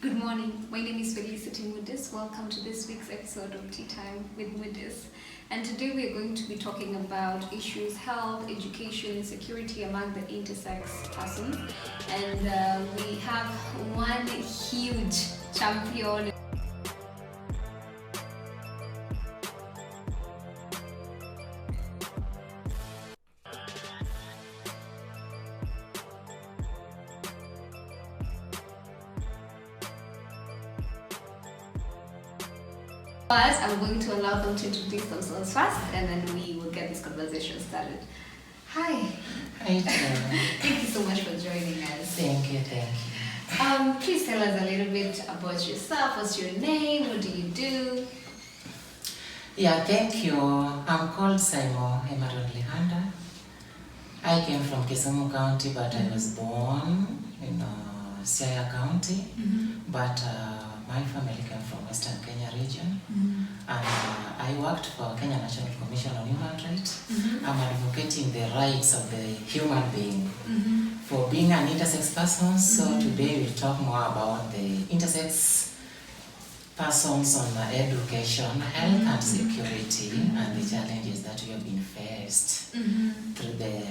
Good morning. My name is Felicity Mudis. Welcome to this week's episode of Tea Time with Mudis. And today we are going to be talking about issues, health, education, security among the intersex persons. And we have one huge champion. But I'm going to allow them to introduce themselves first, and then we will get this conversation started. Hi. Hi, Thank you so much for joining us. Thank you. Please tell us a little bit about yourself. What's your name? What do you do? Yeah, thank you. I'm called Cymoo Lihanda. I came from Cymoo County, but I was born in Siaya County. But my family came from Western Kenya region. And I worked for Kenya National Commission on Human Rights. I'm advocating the rights of the human being for being an intersex person. So today we'll talk more about the intersex persons on education, health and security, and the challenges that we have been faced through the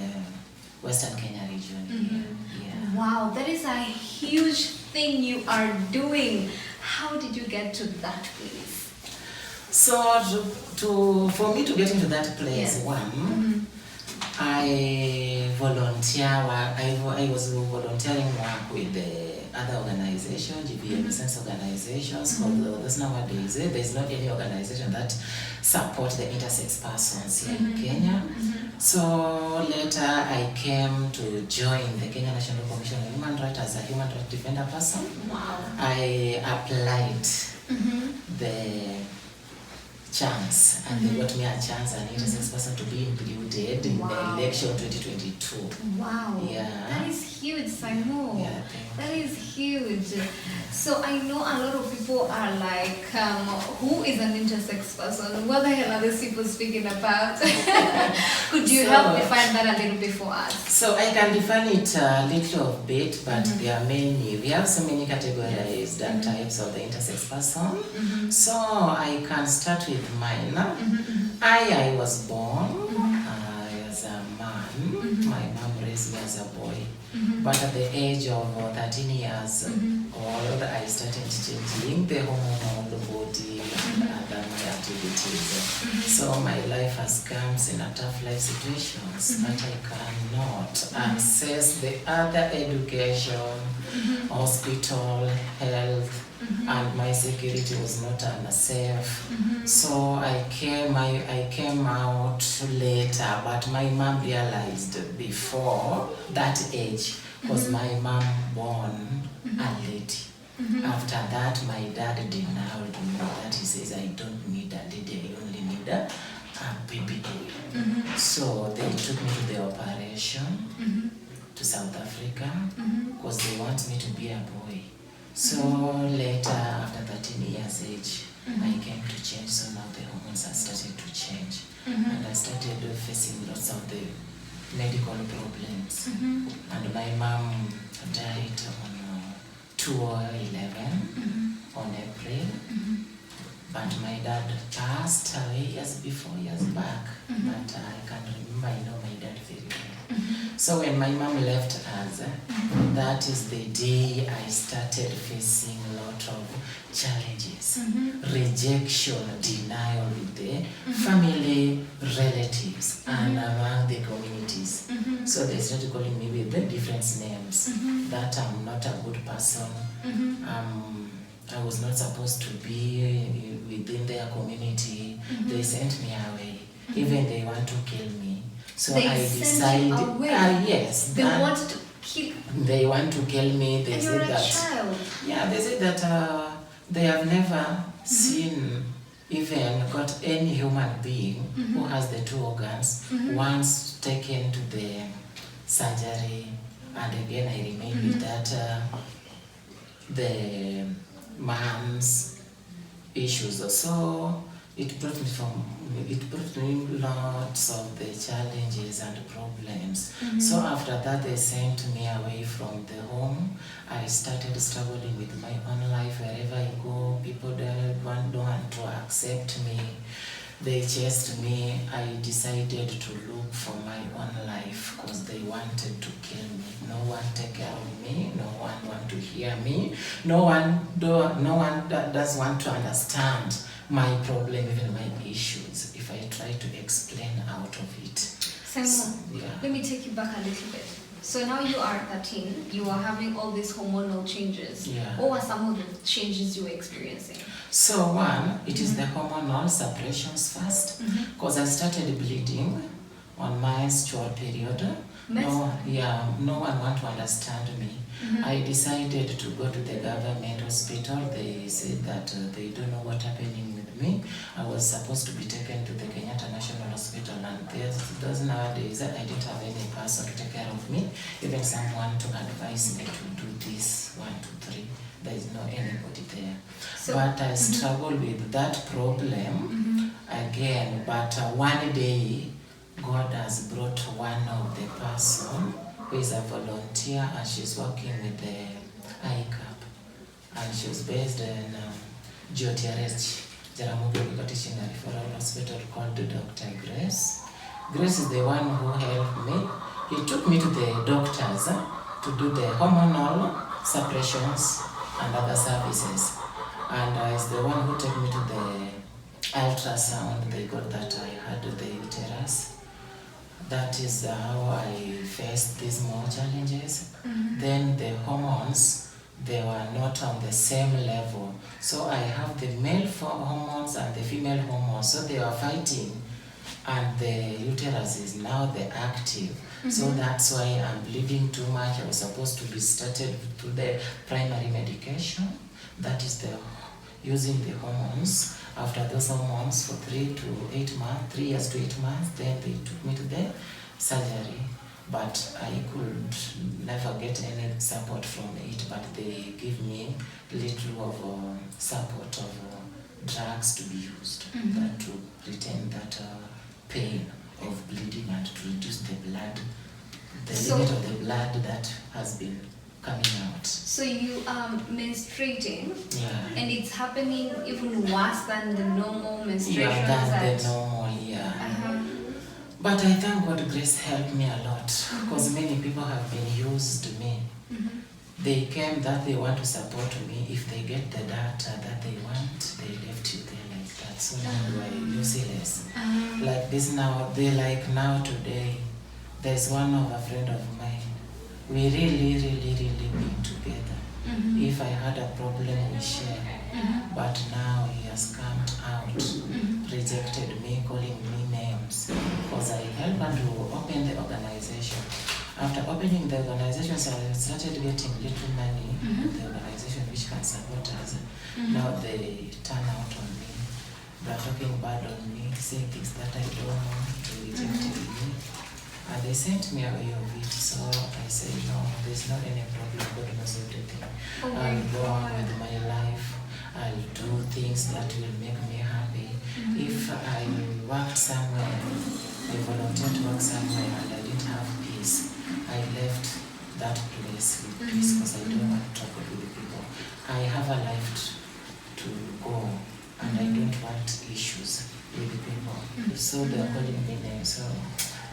Western Kenya region here. Yeah. Wow, that is a huge thing you are doing. How did you get to that place? So for me to get into that place, I was volunteering work with the other organizations, GBM organizations, although there's nowadays there's not any organization that support the intersex persons here in Kenya. So later I came to join the Kenya National Commission on Human Rights as a human rights defender person. Wow. I applied the chance, and they got me a chance, an intersex person, to be included in the election 2022. Wow. Yeah. That is huge, Cymoo. Yeah, that is huge. So I know a lot of people are like, who is an intersex person? What the hell are these people speaking about? Could you help define that a little bit for us? So I can define it a little bit, but there are many. We have so many categories and types of the intersex person. So I can start with mine. I was born as a man. My mom raised me as a boy. But at the age of 13 years old, I started changing the hormonal body and other my activities. So my life has come in a tough life situations that I cannot access the other education, hospital, health, and my security was not safe. So I came out later, but my mom realized before that age, because my mom born a lady. After that, my dad denied me that. He says, I don't need a lady, I only need a baby. So they took me to the operation to South Africa because they want me to be a boy. So later, after 13 years age, I came to change. So now the hormones have started to change. And I started facing lots of the medical problems. And my mom died on 2011 on April. But my dad passed away years back. But I can remember, I know my dad very well. So when my mom left us, that is the day I started facing a lot of challenges. Rejection, denial with the family, relatives, and among the communities. So they started calling me with the different names. That I'm not a good person. I was not supposed to be within their community. They sent me away. Even they want to kill me. So they I decided. Yes. They wanted to kill. They want to kill me. They and said you're a that. Child. Yeah, they said that they have never seen, even got any human being who has the two organs once taken to the surgery, and again I remain with that the man's issues. So it brought me lots of the challenges and problems. So after that, they sent me away from the home. I started struggling with my own life. Wherever I go, people don't want to accept me. They chased me. I decided to look for my own life because they wanted to kill me. No one take care of me. No one want to hear me. No one does want to understand my problem, even my issues, if I try to explain out of it. Cymoo, let me take you back a little bit. So now you are 13, you are having all these hormonal changes. Yeah. What were some of the changes you were experiencing? So one, it is the hormonal suppressions first, because I started bleeding on my menstrual period. No one want to understand me. I decided to go to the government hospital. They said that they don't know what's happening with me. I was supposed to be taken to the KNCHR hospital, and those nowadays I didn't have any person to take care of me, even someone to advise me to do this 1, 2, 3. There is no anybody there. So, but I struggle with that problem again. But one day, God has brought one of the person who is a volunteer, and she's working with the ICAP, and she was based in GTRS, Jaramogi Teaching and Referral Hospital, called Dr. Grace. Grace is the one who helped me. He took me to the doctors to do the hormonal suppressions and other services, and is the one who took me to the ultrasound. They got that I had the uterus. That is how I faced these more challenges. Then the hormones, they were not on the same level. So I have the male hormones and the female hormones. So they were fighting, and the uterus is now the active. So that's why I'm bleeding too much. I was supposed to be started to the primary medication. That is the using the hormones. After those hormones for 3 to 8 months, 3 years to 8 months, then they took me to the surgery. But I could never get any support from it, but they give me little of support of drugs to be used that to retain that pain of bleeding and to reduce the blood, the limit of the blood that has been coming out. So you are menstruating, and it's happening even worse than the normal menstruation. The normal, But I thank God Grace helped me a lot, because many people have been used me. They came that they want to support me. If they get the data that they want, they left you there like that. So now you are useless. Like this now, they like now today, there's one of a friend of mine. We really been together. If I had a problem, we share. But now he has come out, rejected me, calling me names, because I helped her to open the organization. After opening the organization, so I started getting little money, the organization which can support us. Now they turn out on me. They are talking bad on me, saying things that I don't know. They rejected me. And they sent me away of it. So I said, no, there's not any problem. God knows everything. I'll go on with my life. I'll do things that will make me happy. If I worked somewhere, I volunteered to work somewhere and I didn't have peace, I left that place with peace because I don't want to trouble with people. I have a life to go, and I don't want issues with people. So they're calling me names. So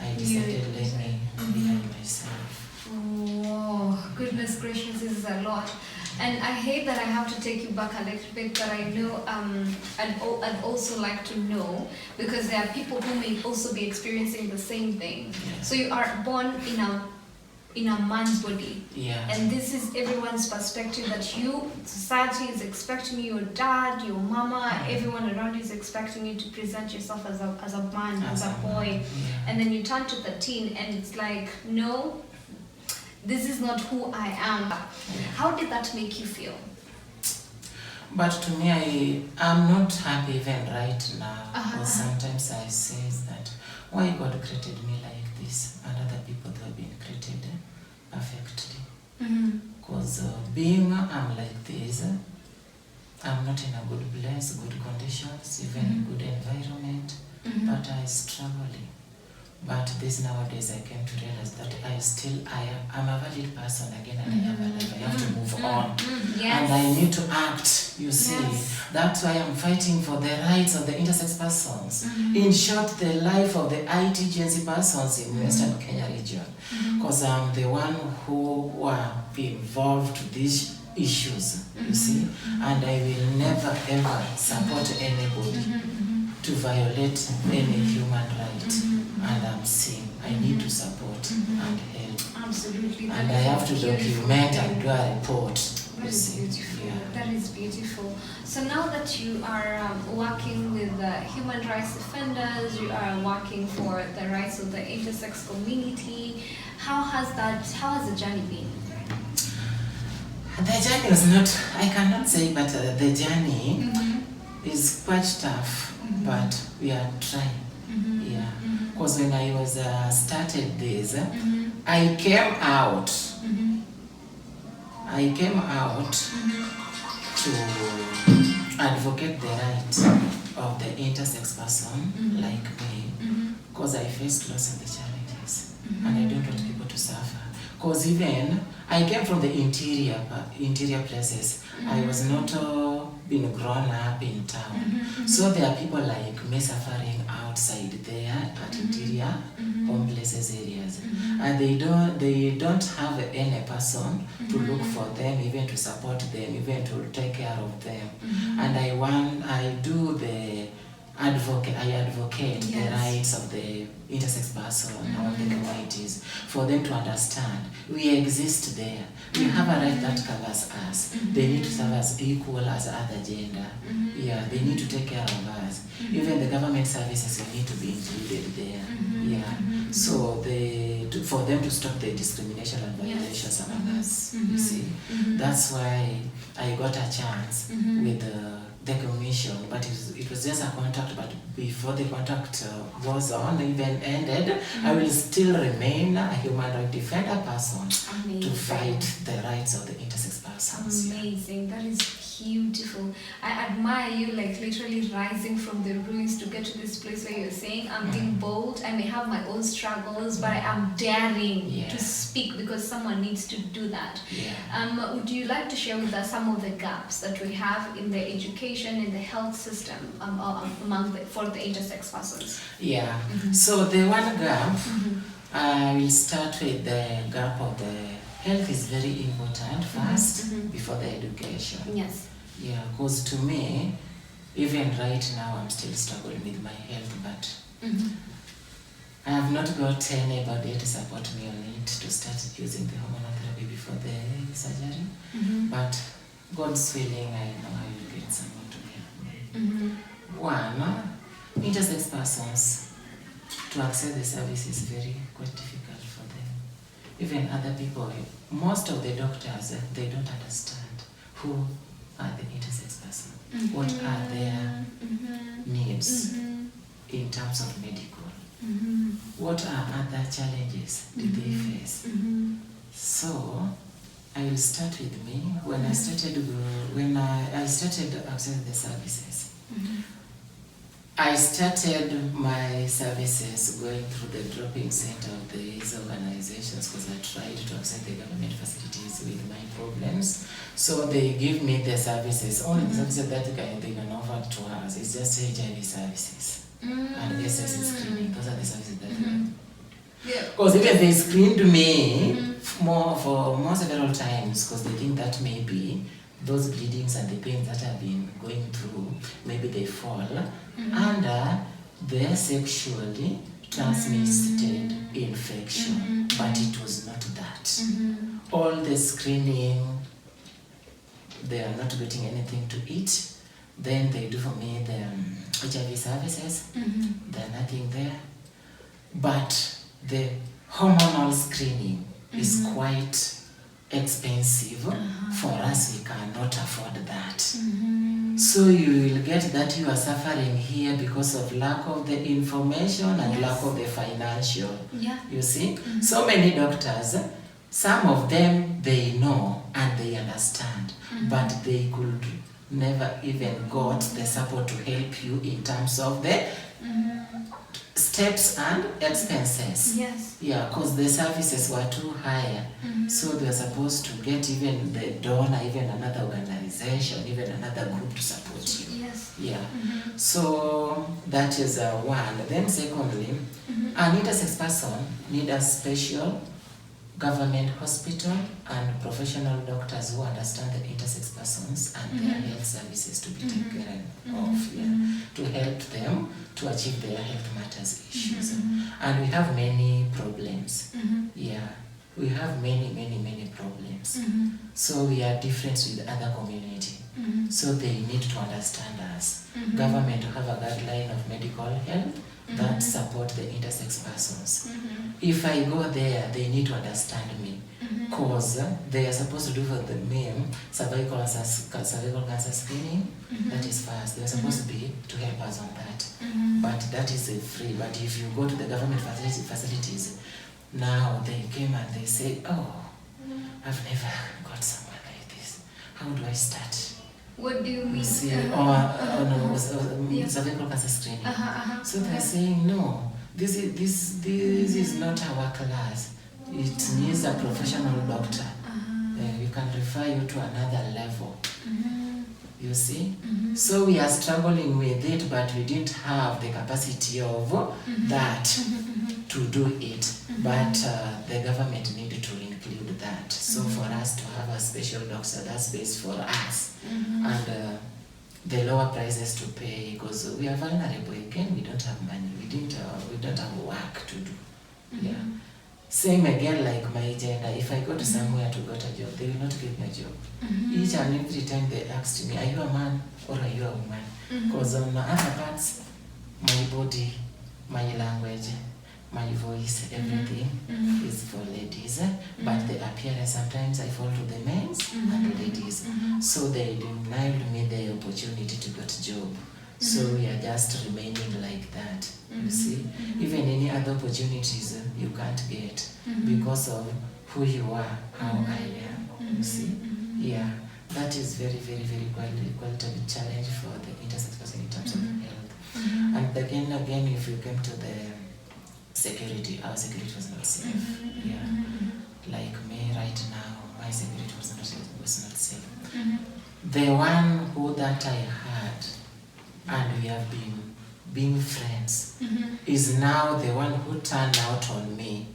I decided let me behind myself. Oh, goodness gracious, this is a lot. And I hate that I have to take you back a little bit, but I know I'd also like to know, because there are people who may also be experiencing the same thing. So you are born in a man's body. And this is everyone's perspective, that society is expecting you, your dad, your mama, everyone around you is expecting you to present yourself as a man, as a boy. And then you turn to 13 and it's like, no, this is not who I am. How did that make you feel? But to me, I'm not happy even right now. Because sometimes I say that, why God created me like this, and other people that have been created perfectly. Because being I'm like this, I'm not in a good place, good conditions, even good environment, but I struggling. But this nowadays I came to realize that I'm a valid person again, and I have a life. I have to move on. Yes. And I need to act, you see. Yes. That's why I'm fighting for the rights of the intersex persons. In short, the life of the ITGNC persons in Western Kenya region. Because I'm the one who were involved to these issues, you see. And I will never ever support anybody to violate any human right. And I'm saying I need to support and help. Absolutely. And I have to document and do a report. That is beautiful. Yeah. That is beautiful. So now that you are working with human rights defenders, you are working for the rights of the intersex community, how has the journey been? The journey was not, I cannot say, but the journey is quite tough, but we are trying. Yeah, because when I was started this, I came out to advocate the right of the intersex person like me, because I faced lots of the challenges, and I don't want people to suffer. Because even I came from the interior places. I was not been grown up in town. So there are people like me suffering outside there at interior home places areas. And they don't have any person to look for them, even to support them, even to take care of them. And I advocate the rights of the intersex person or the communities for them to understand we exist there. We have a right that covers us. They need to serve us equal as other gender. Yeah, they need to take care of us. Even the government services will need to be included there. Yeah. So for them to stop the discrimination and violations among us. You see, that's why I got a chance with the commission, but it was just a contract. But before the contract was on, even ended, I will still remain a human rights defender person to fight the rights of the intersex persons. Amazing, that is beautiful. I admire you, like literally rising from the ruins to get to this place where you're saying, I'm being bold. I may have my own struggles, but I am daring to speak because someone needs to do that. Would you like to share with us some of the gaps that we have in the education, in the health system for the intersex persons? Yeah. So the one gap, I will start with the gap of the health is very important first before the education. Yes. Yeah, because to me, even right now, I'm still struggling with my health, but I have not got anybody to support me on it to start using the hormonal therapy before the surgery. But God's willing, I know I will get someone to help me. One, intersex persons to access the service is quite difficult for them. Even other people, most of the doctors, they don't understand who are the intersex person, what are their needs in terms of medical, what are other challenges did they face. So I will start with me. When I started accessing the services, I started my services going through the drop-in center of these organizations because I tried to access the government facilities with my problems. So they give me the services. Only the services that they can offer to us is just HIV services and SSC screening. Those are the services that because even they screened me for several times because they think that maybe those bleedings and the pains that I've been going through, maybe they fall under the sexually transmitted infection, but it was not that. All the screening, they are not getting anything to eat. Then they do for me the HIV services, they're nothing there. But the hormonal screening is quite expensive for us. We cannot afford that. So you will get that you are suffering here because of lack of the information and lack of the financial. You see, so many doctors, some of them they know and they understand, but they could never even got the support to help you in terms of the steps and expenses. Yes. Yeah, because the services were too high. So they were supposed to get even the donor, even another organization, even another group to support you. Yes. Yeah. So that is one. Then secondly, an intersex person need a special government hospital and professional doctors who understand the intersex persons and their health services to be taken of, to help them to achieve their health matters issues. And we have many problems. Yeah, we have many problems. So we are different with other community. So they need to understand us. Government to have a guideline of medical health that support the intersex persons. If I go there, they need to understand me, because they are supposed to do for the men cervical cancer screening. That is first. They are supposed to be to help us on that, but that is free. But if you go to the government facilities, now they came and they say, oh, I've never got someone like this. How do I start? What do you mean? See, cervical cancer screening. So they're saying, no, this is not our class. It needs a professional doctor. We can refer you to another level. You see? So we are struggling with it, but we didn't have the capacity of that to do it. But the government needed to include that. So for us to have a special doctor that's based for us, and the lower prices to pay, because we are vulnerable. Again, we don't have money. We don't have work to do. Yeah. Same again like my gender. If I go to somewhere to get a job, they will not give me a job. Each and every time they asked me, are you a man or are you a woman? Because on other parts, my body, my language, my voice, everything is for ladies. But the appearance, sometimes I fall to the men's and ladies. So they denied me the opportunity to get a job. So we are just remaining like that, you see. Even any other opportunities you can't get because of who you are, how I am, you see. Yeah, that is very qualitative challenge for the intersex person in terms of health. And again, if you come to the security, our security was not safe. Yeah, like me right now, my security was not safe. The one who that I had, and we have been being friends, is now the one who turned out on me,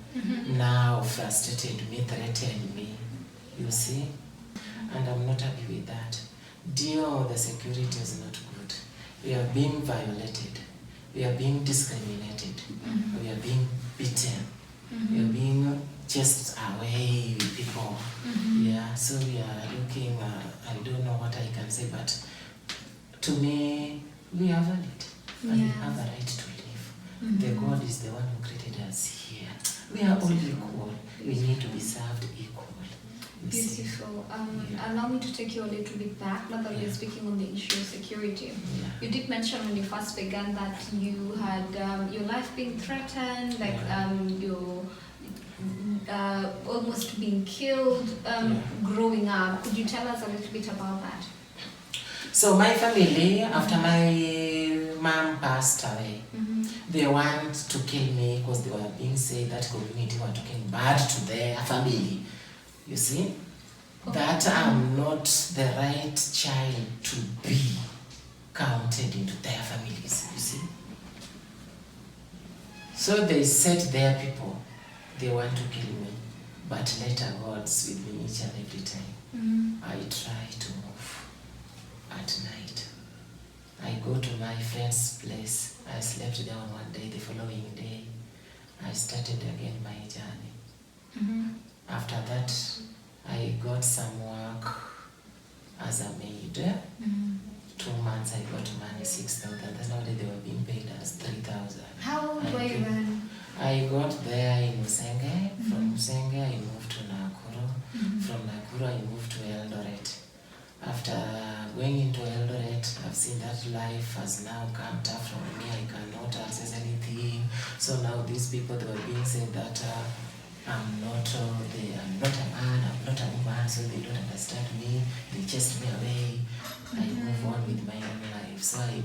now frustrated me, threatened me, you see. And I'm not happy with that. Dear, the security is not good. We are being violated. We are being discriminated. We are being beaten. We are being chased away with people. Yeah, so we are looking, I don't know what I can say, but to me, we are valid. And we have a right to live. The God is the one who created us here. We are all equal. We need to be served equal. Beautiful. Allow me to take you a little bit back, now that we're speaking on the issue of security. You did mention when you first began that you had your life being threatened, like you almost being killed growing up. Could you tell us a little bit about that? So my family, after my mom passed away, they want to kill me because they were being said that community were talking bad to their family. You see, that I'm not the right child to be counted into their families, you see. So they set their people, they want to kill me, but later God's with me each and every time. I try to move at night. I go to my friend's place. I slept down one day, the following day, I started again my journey. After that, I got some work as a maid. 2 months I got money, 6,000. That's not that they were being paid as 3,000. How old were you then? I got there in Musenge. From Musenge, I moved to Nakuru. From Nakuru, I moved to Eldoret. After going into Eldoret, I've seen that life has now come tough for me. I cannot access anything. So now these people, they were being said that I'm not a man, I'm not a woman, so they don't understand me. They chased me away. I move on with my own life. So I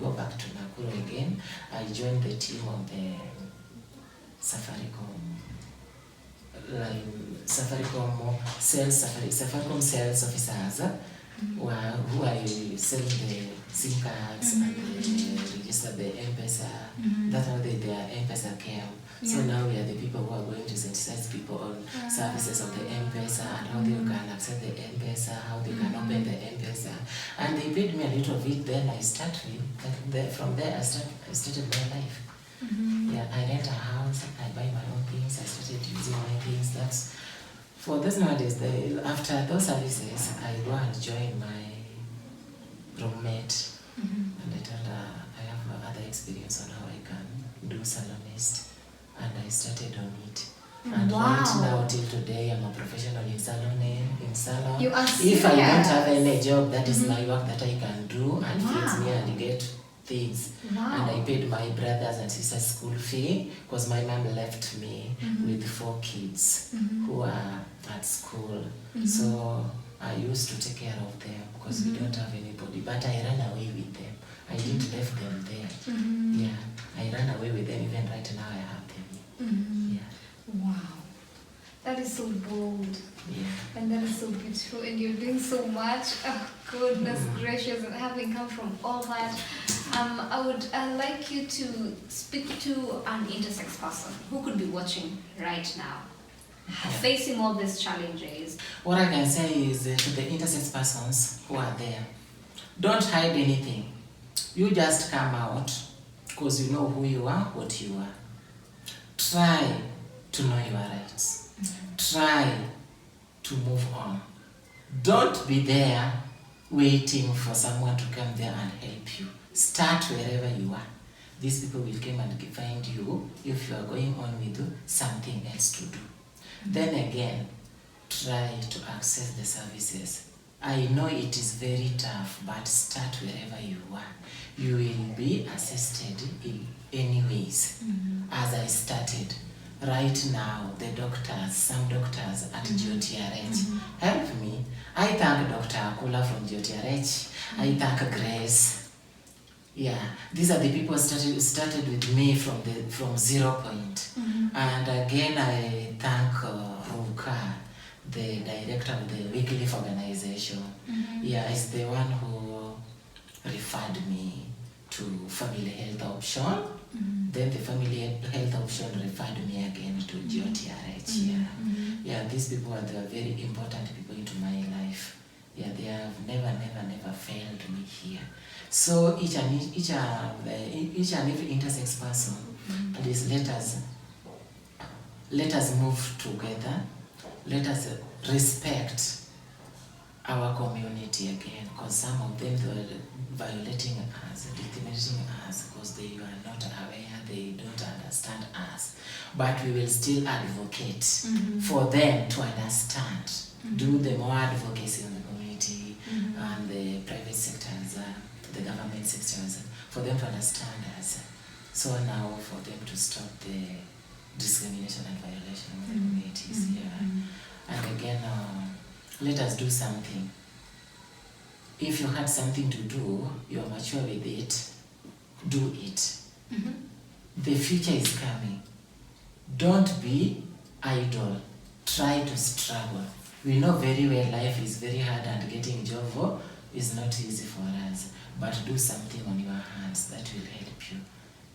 go back to Nakuru again. I joined the team of the Safaricom sales officers who are selling the SIM cards and they register the M-Pesa. That's how their M-Pesa came. So now we are the people who are going to sensitize people on services of the M-Pesa and how they can access the M-Pesa, how they can open the M-Pesa. And they paid me a little bit, then I started, from there I started my life. Yeah, I rent a house, I buy my own things, I started using my things. That's for this nowadays. After those services, I go and join my roommate, and I told her I have other experience on how I can do salonist, and I started on it. And right now till today, I'm a professional in salon. You are if I don't have any job, that is my work that I can do and feeds me and get things. And I paid my brothers and sisters school fee because my mom left me with 4 kids who are at school. So I used to take care of them because we don't have anybody. But I ran away with them. I didn't leave them there. Yeah, I ran away with them. Even right now, I have them. Yeah. Wow. That is so bold. Yeah. And that is so beautiful. And you're doing so much. Oh, goodness gracious. And having come from all that, I would like you to speak to an intersex person who could be watching right now, facing all these challenges. What I can say is to the intersex persons who are there, don't hide anything. You just come out because you know who you are, what you are. Try to know your rights. Try to move on. Don't be there waiting for someone to come there and help you. Start wherever you are. These people will come and find you if you are going on with something else to do. Then again, try to access the services. I know it is very tough, but start wherever you are. You will be assisted in any ways. As I started, right now, the doctors, some doctors at GNCHR help me. I thank Dr. Akula from GNCHR. I thank Grace. Yeah, these are the people who started with me from 0 point. And again, I thank Ruka, the director of the Weekly organization. Yeah, it's the one who referred me to Family Health Option. Then the Family Health Option referred me again to GNCHR. Yeah, these people are the very important people into my life. Yeah, they have never failed me here. So each and every intersex person, please let us move together. Let us respect our community again, because some of them were violating us, discriminating us, because they are not aware, they don't understand us. But we will still advocate for them to understand. Do the more advocacy in the community and the private sectors, the government sectors, for them to understand us. So now for them to stop the discrimination and violation of the communities here. And again, let us do something. If you had something to do, you are mature with it, do it. The future is coming. Don't be idle. Try to struggle. We know very well life is very hard and getting a job is not easy for us. But do something on your hands that will help you.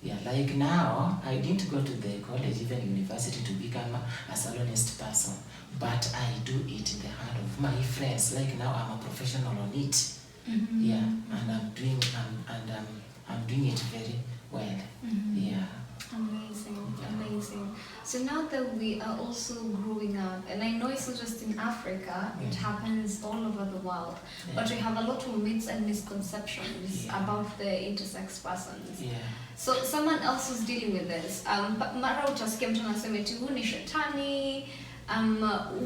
Yeah, like now, I didn't go to the college, even university, to become a salonist person. But I do it in the hand of my friends. Like now, I'm a professional on it. Yeah, and I'm doing it very well. Yeah. Amazing. So now that we are also growing up, and I know it's not just in Africa, it happens all over the world, but we have a lot of myths and misconceptions about the intersex persons. So someone else is dealing with this. Mara utasikia mtu anasema eti huyu ni shetani,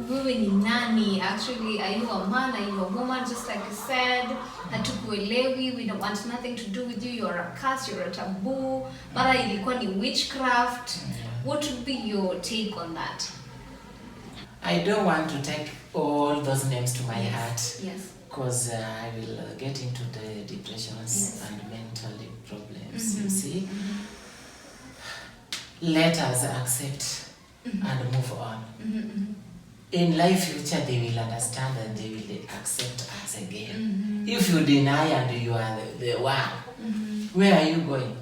wewe ni nani? Actually, are you a man? Are you a woman? Just like you said, hatukuelewi, we don't want nothing to do with you, you're a curse, you're a taboo, mara ilikuwa ni witchcraft. What would be your take on that? I don't want to take all those names to my heart. because I will get into the depressions and mental problems, you see. Let us accept and move on. In life future, they will understand and they will accept us again. If you deny and you are the one, where are you going?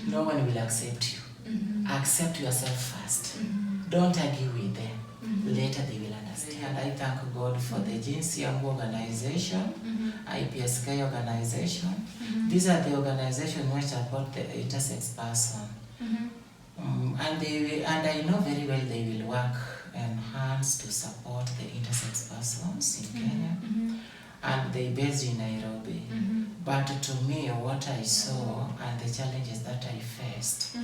No one will accept you. Accept yourself first. Don't argue with them. Later they will understand. And I thank God for the GNCHR organization, IPSK organization. These are the organizations which support the intersex person. And I know very well they will work and hands to support the intersex persons in Kenya. And they based in Nairobi. But to me, what I saw and the challenges that I faced,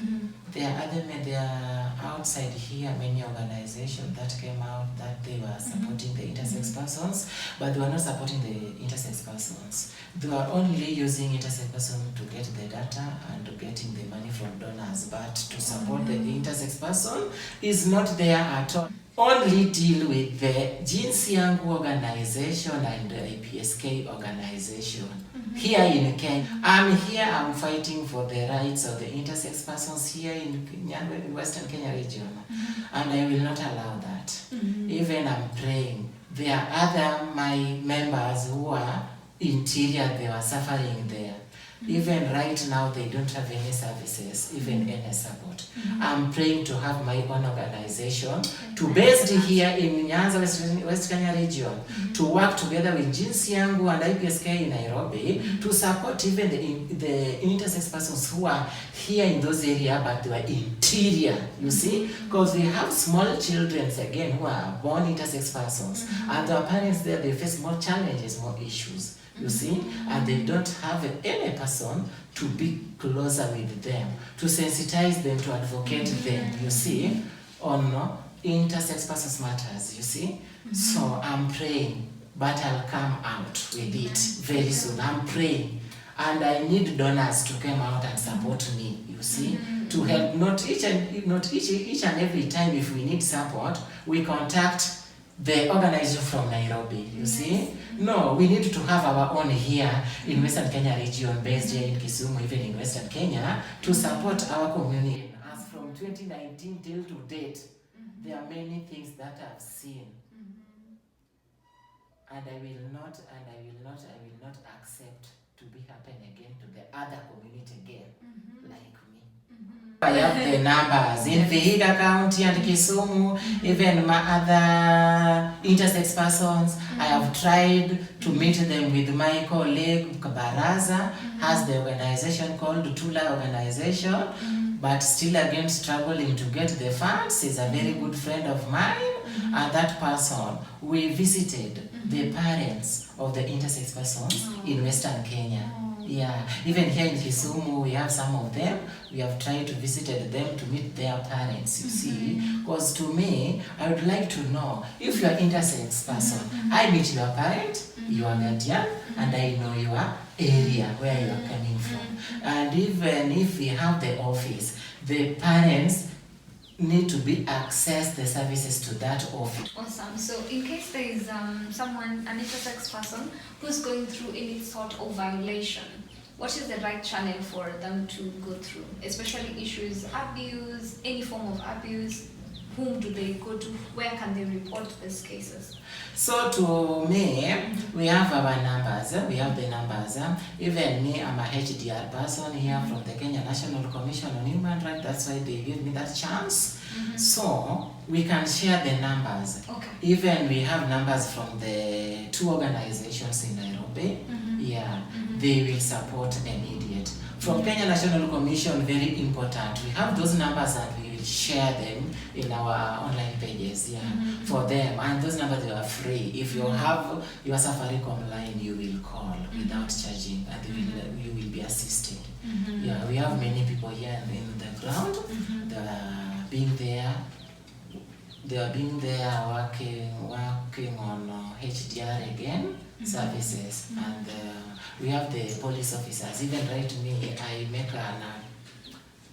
there are outside here many organizations that came out that they were supporting the intersex persons, but they were not supporting the intersex persons. They were only using intersex persons to get the data and getting the money from donors, but to support the intersex person is not there at all. Only deal with the GNCHR organization and the IPSK organization. Here in Kenya, I'm fighting for the rights of the intersex persons here in Western Kenya region, and I will not allow that. Even I'm praying. There are other my members who are interior, they were suffering there. Even right now, they don't have any services, even any support. I'm praying to have my own organization, to based here in Nyanza, West Kenya region, to work together with GNCHR and IPSK in Nairobi, to support even the intersex persons who are here in those areas, but they were interior, you see? Because we have small children, again, who are born intersex persons, and their parents there, they face more challenges, more issues. You see, and they don't have any person to be closer with them, to sensitize them, to advocate them, you see, on intersex persons matters, you see. So I'm praying, but I'll come out with it very soon. I'm praying, and I need donors to come out and support me, you see, to help. Not each and every time if we need support, we contact the organization from Nairobi, you see. No, we need to have our own here in Western Kenya region, based here in Kisumu, even in Western Kenya, to support our community. As from 2019 till to date, there are many things that I've seen. And I will not accept to be happen again to the other community again, like me. I have the numbers in Vihiga County and Kisumu, even my other intersex persons. I have tried to meet them with my colleague Baraza, has the organization called Tula Organization, but still again struggling to get the funds. He's a very good friend of mine, and that person, we visited the parents of the intersex persons in Western Kenya. Yeah, even here in Kisumu, we have some of them. We have tried to visit them to meet their parents, you see. Because to me, I would like to know, if you are intersex person, I meet your parent, you are guardian, and I know your area, where you are coming from. And even if we have the office, the parents need to be access the services to that office. Awesome. So in case there is an intersex person who's going through any sort of violation, what is the right channel for them to go through? Especially issues, abuse, any form of abuse, whom do they go to? Where can they report these cases? So to me, we have our numbers. We have the numbers. Even me, I'm a HDR person here from the Kenya National Commission on Human Rights. That's why they give me that chance. So we can share the numbers. Okay. Even we have numbers from the two organizations in Nairobi. Yeah, they will support immediate. From Kenya National Commission, very important. We have those numbers and we will share them in our online pages, for them. And those numbers, they are free. If you have your Safaricom line, you will call without charging, and you will be assisted. Yeah, we have many people here in the ground. They are being there. They are being there working on HDR again services, and we have the police officers. Even right me, I make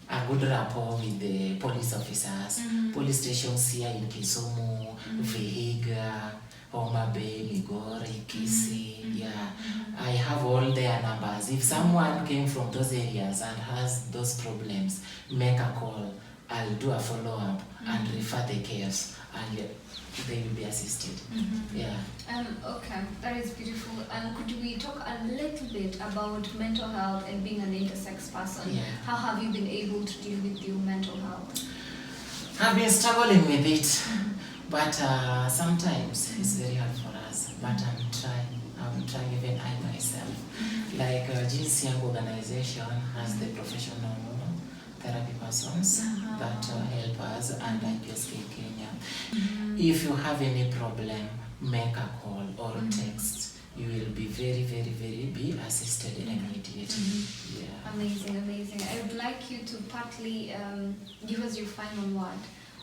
a good rapport with the police officers, police stations here in Kisumu, Vihiga, Homa Bay, Migori, Kisii. Yeah, I have all their numbers. If someone came from those areas and has those problems, make a call. I'll do a follow-up and refer the case, and they will be assisted. Yeah. Okay, that is beautiful. Could we talk a little bit about mental health and being an intersex person? Yeah. How have you been able to deal with your mental health? I've been struggling with it, but sometimes it's very hard for us. But I'm trying even I myself. Like jinsi yangu organization has the professional therapy persons that help us, and IPSK Kenya. If you have any problem, make a call or text. You will be very, very, very be assisted immediately. Yeah. Amazing, amazing. I would like you to partly give us your final word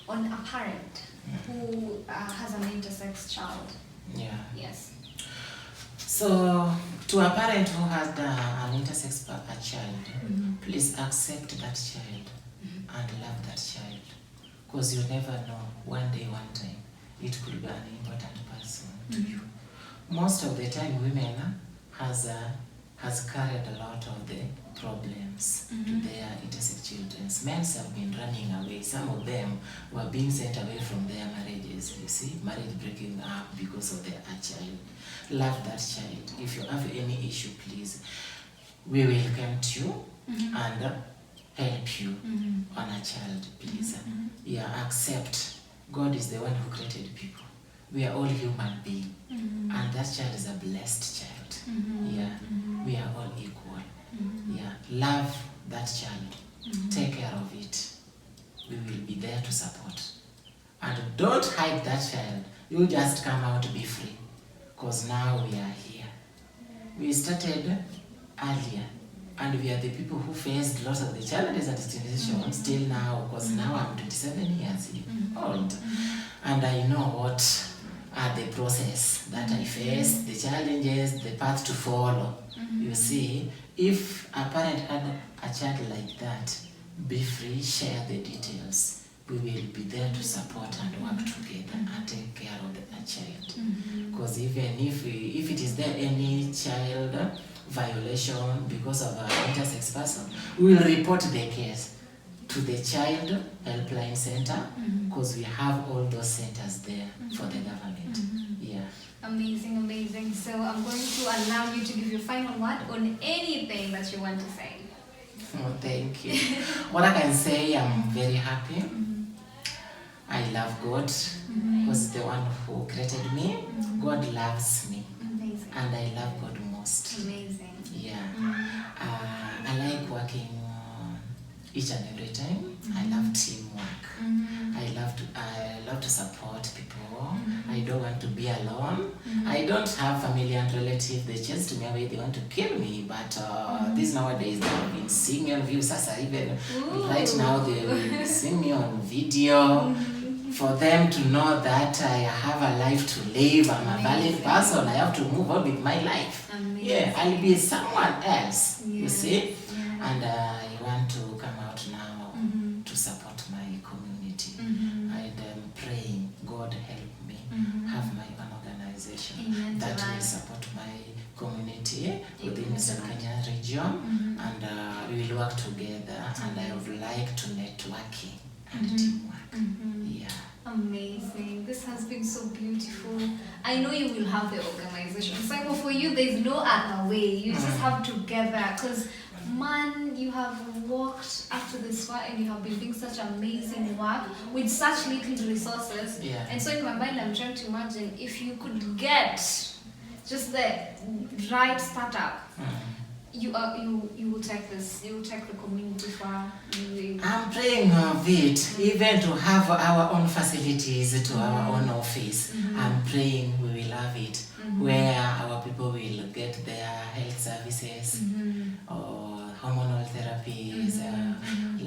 on a parent who has an intersex child. Yeah. Yes. So, to a parent who has an intersex child, please accept that child and love that child. Because you never know, one day, one time, it could be an important person to you. Most of the time, women has carried a lot of the problems to their intersex children. Men have been running away. Some of them were being sent away from their marriages. You see, marriage breaking up because of their child. Love that child. If you have any issue, please, we will come to you and help you on a child, please. Yeah, accept. God is the one who created people. We are all human beings, and that child is a blessed child. Yeah, we are all equal. Yeah, love that child. Take care of it. We will be there to support. And don't hide that child. You just come out to be free. Because now we are here. We started earlier, and we are the people who faced lots of the challenges and discrimination still now, because now I'm 27 years old, and I know what are the process that I faced, the challenges, the path to follow. You see, if a parent had a child like that, be free, share the details. We will be there to support and work together and take care of the child. Because even if it is there any child violation because of an intersex person, we will report the case to the child helpline center, because we have all those centers there for the government. Yeah. Amazing, amazing. So I'm going to allow you to give your final word on anything that you want to say. Oh, thank you. What I can say, I'm very happy. I love God, because the one who created me. God loves me. Amazing. And I love God most. Amazing. Yeah. I like working each and every time. I love teamwork. I love to support people. I don't want to be alone. I don't have family and relatives. They chase me away. They want to kill me. But these nowadays, they have been seeing me on views. Even right now, they will see me on video. For them to know that I have a life to live. I'm a valid person. I have to move on with my life. Amazing. Yeah, I'll be someone else. You see? Yeah. And I want to come out now to support my community. And I'm praying, God help me have my own organization that will support my community within Eastern Kenya region, and we will work together, and I would like to networking and teamwork. Yeah. Amazing. This has been so beautiful. I know you will have the organization. Cymoo, for you, there's no other way. You just have to gather, because man, you have walked up to this far and you have been doing such amazing work with such little resources. Yeah. And so in my mind, I'm trying to imagine if you could get just the right startup. You will take this. You will take the community far. I'm praying of it, even to have our own facilities, to our own office. I'm praying we will have it, where our people will get their health services, or hormonal therapies,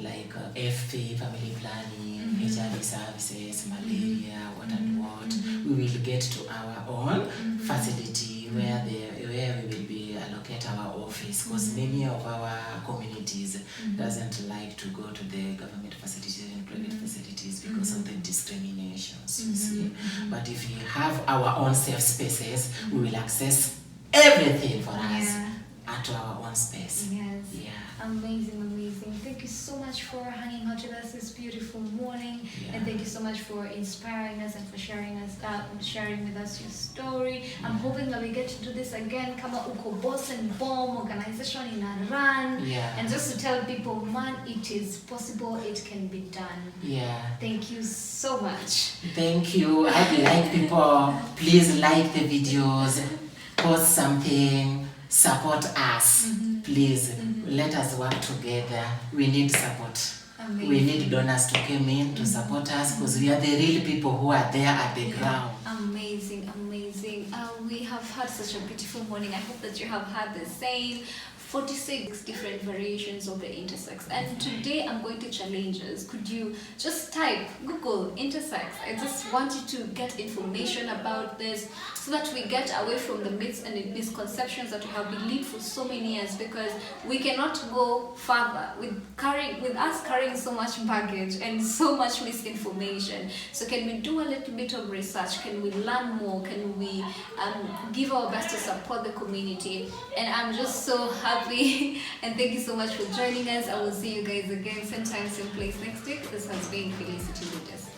like FP, family planning, HIV services, malaria, what and what. We will get to our own facility where we will be allocated at our office, because many of our communities doesn't like to go to the government facilities and private facilities because of the discriminations, you see. But if we have our own safe spaces, we will access everything for us at our own space. Yes. Yeah. Amazing, amazing. Thank you so much for hanging out with us this beautiful morning, and thank you so much for inspiring us and for sharing with us your story. I'm hoping that we get to do this again. Kama uko boss and bomb organization in a run, and just to tell people, man, it is possible. It can be done. Yeah. Thank you so much. Thank you. I'd like people, please like the videos, post something, support us. Please, let us work together. We need support. Amazing. We need donors to come in to support us, because we are the real people who are there at the ground. Amazing, amazing. We have had such a beautiful morning. I hope that you have had the same. 46 different variations of the intersex, and today I'm going to challenge us. Could you just type Google intersex? I just want you to get information about this so that we get away from the myths and the misconceptions that we have believed for so many years, because we cannot go further with us carrying so much baggage and so much misinformation. So can we do a little bit of research? Can we learn more? Can we give our best to support the community? And I'm just so happy, and thank you so much for joining us. I will see you guys again, same time, same place next week. This has been Felicity with us.